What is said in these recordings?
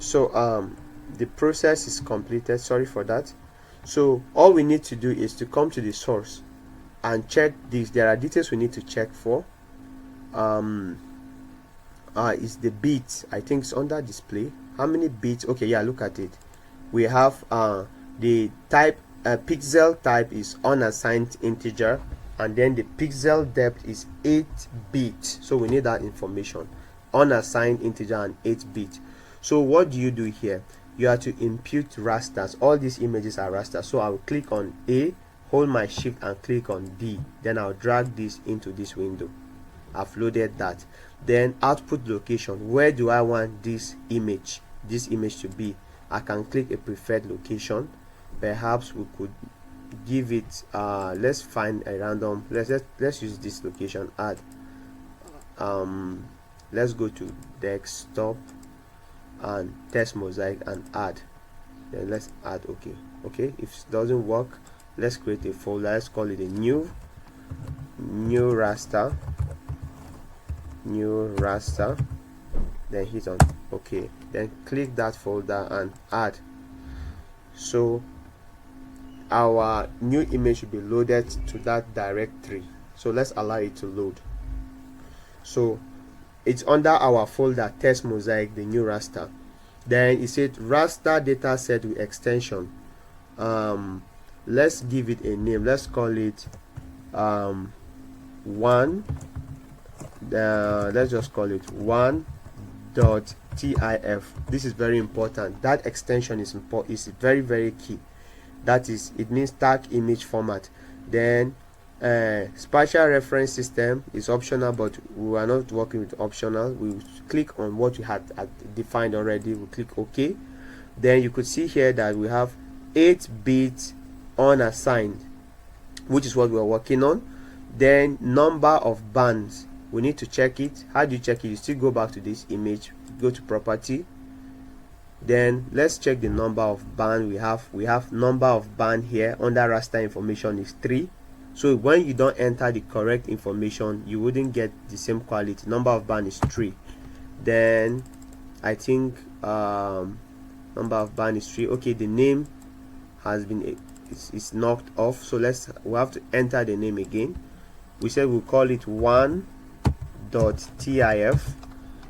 So the process is completed. Sorry for that. So all we need to do is to come to the source and check this. There are details we need to check for. Is the bits. I think it's under display. How many bits? Okay, yeah, look at it. We have the type, pixel type is unassigned integer, and then the pixel depth is 8 bits. So we need that information, unassigned integer and 8 bits. So what do you do here? You have to impute rasters. All these images are rasters. So I will click on A, hold my shift and click on B, then I'll drag this into this window. I've loaded that. Then output location, where do I want this image to be? I can click a preferred location. Perhaps we could give it let's find a random, let's use this location. Add, let's go to desktop and test mosaic and add. Then let's add. Okay, if it doesn't work, let's create a folder. Let's call it a new raster, then hit on OK, then click that folder and add. So our new image should be loaded to that directory. So let's allow it to load. So it's under our folder test mosaic, the new raster. Then it said raster data set with extension. Let's give it a name. Let's call it 1. Let's just call it 1.tif. This is very important. That extension is very, very key. That is, it means tag image format. Then spatial reference system is optional, but we are not working with optional. We click on what we had defined already. We click OK. Then you could see here that we have 8 bits unassigned, which is what we are working on. Then number of bands, we need to check it. How do you check it? You still go back to this image, go to property, then let's check the number of band. We have number of band here under raster information is 3. So when you don't enter the correct information, you wouldn't get the same quality. Number of band is 3. Then I think number of band is 3. Okay, the name has been it's knocked off, so we have to enter the name again. We said we'll call it 1.tif.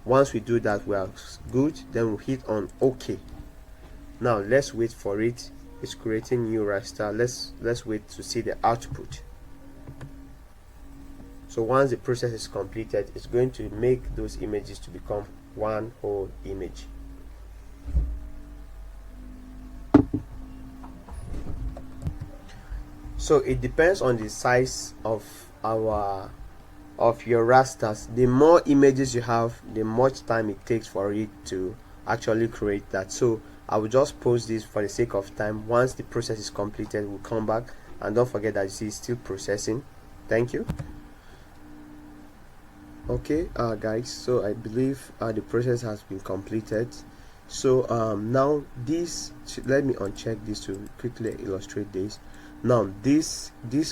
Once we do that, we are good. Then we'll hit on OK. Now let's wait for it. It's creating new raster. Let's wait to see the output. So once the process is completed, it's going to make those images to become one whole image. So it depends on the size of your rasters. The more images you have, the much time it takes for it to actually create that. So I will just pause this for the sake of time. Once the process is completed, we'll come back, and don't forget that you see it's still processing. Thank you. Okay, guys, so I believe the process has been completed. So now this, let me uncheck this to quickly illustrate this. Now this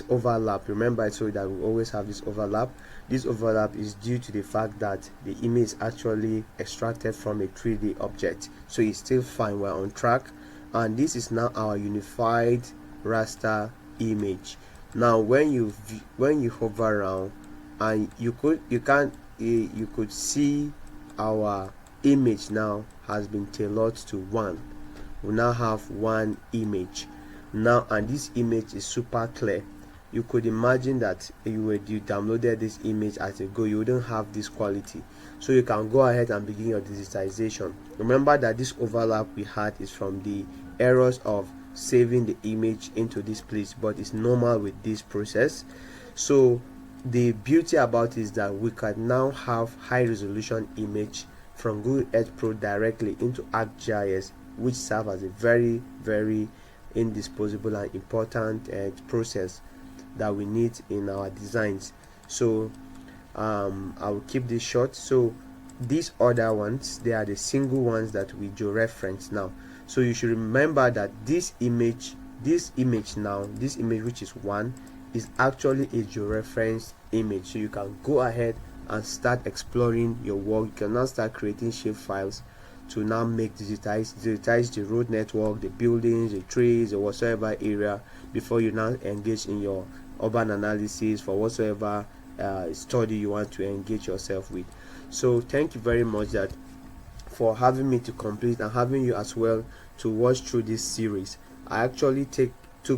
overlap, remember I told you that we always have this overlap. This overlap is due to the fact that the image is actually extracted from a 3D object, so it's still fine. We're on track, and this is now our unified raster image. Now when you hover around, and you could see our image now has been tailored to 1. We now have one image now, and this image is super clear. You could imagine that you downloaded this image as a go, you wouldn't have this quality. So you can go ahead and begin your digitization. Remember that this overlap we had is from the errors of saving the image into this place, but it's normal with this process. So the beauty about it is that we can now have high resolution image from Google Earth Pro directly into ArcGis, which serve as a very, very indisposable and important process that we need in our designs. So I will keep this short. So these other ones, they are the single ones that we georeference now. So you should remember that this image which is 1 is actually a georeference image. So you can go ahead and start exploring your work. You can now start creating shape files to now make digitize the road network, the buildings, the trees, or whatsoever area, before you now engage in your urban analysis for whatsoever study you want to engage yourself with. So thank you very much for having me to complete, and having you as well to watch through this series. I actually took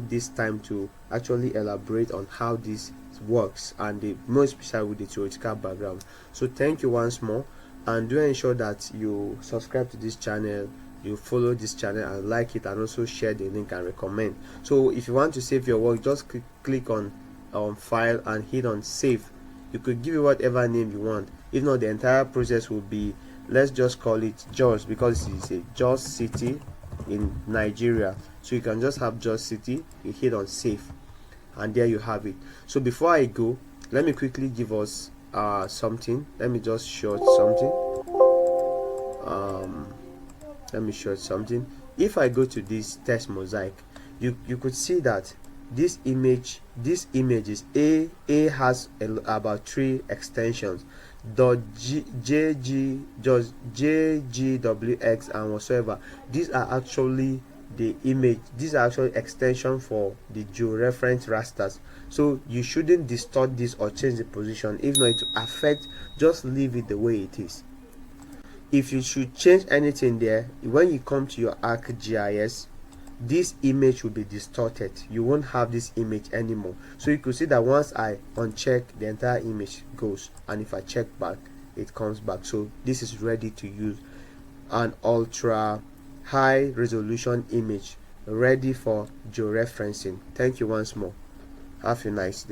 this time to actually elaborate on how this works, and the most especially with the theoretical background. So thank you once more, and do ensure that you subscribe to this channel, you follow this channel and like it, and also share the link and recommend. So if you want to save your work, just click on file and hit on save. You could give it whatever name you want. If not, the entire process will be, let's just call it Jos, because it's a Jos city in Nigeria. So you can just have Jos city, you hit on save, and there you have it. So before I go, let me quickly give us something. Let me just show something. Let me show something. If I go to this test mosaic, you could see that this image is A has about 3 extensions, .jg, just JGWX and whatsoever. These are actually the image, these are actually extension for the georeference rasters. So you shouldn't distort this or change the position. If not, it will affect. Just leave it the way it is. If you should change anything there, when you come to your ArcGis, this image will be distorted. You won't have this image anymore. So you could see that once I uncheck, the entire image goes, and if I check back, it comes back. So this is ready to use, an ultra high resolution image ready for georeferencing. Thank you once more. Have a nice day.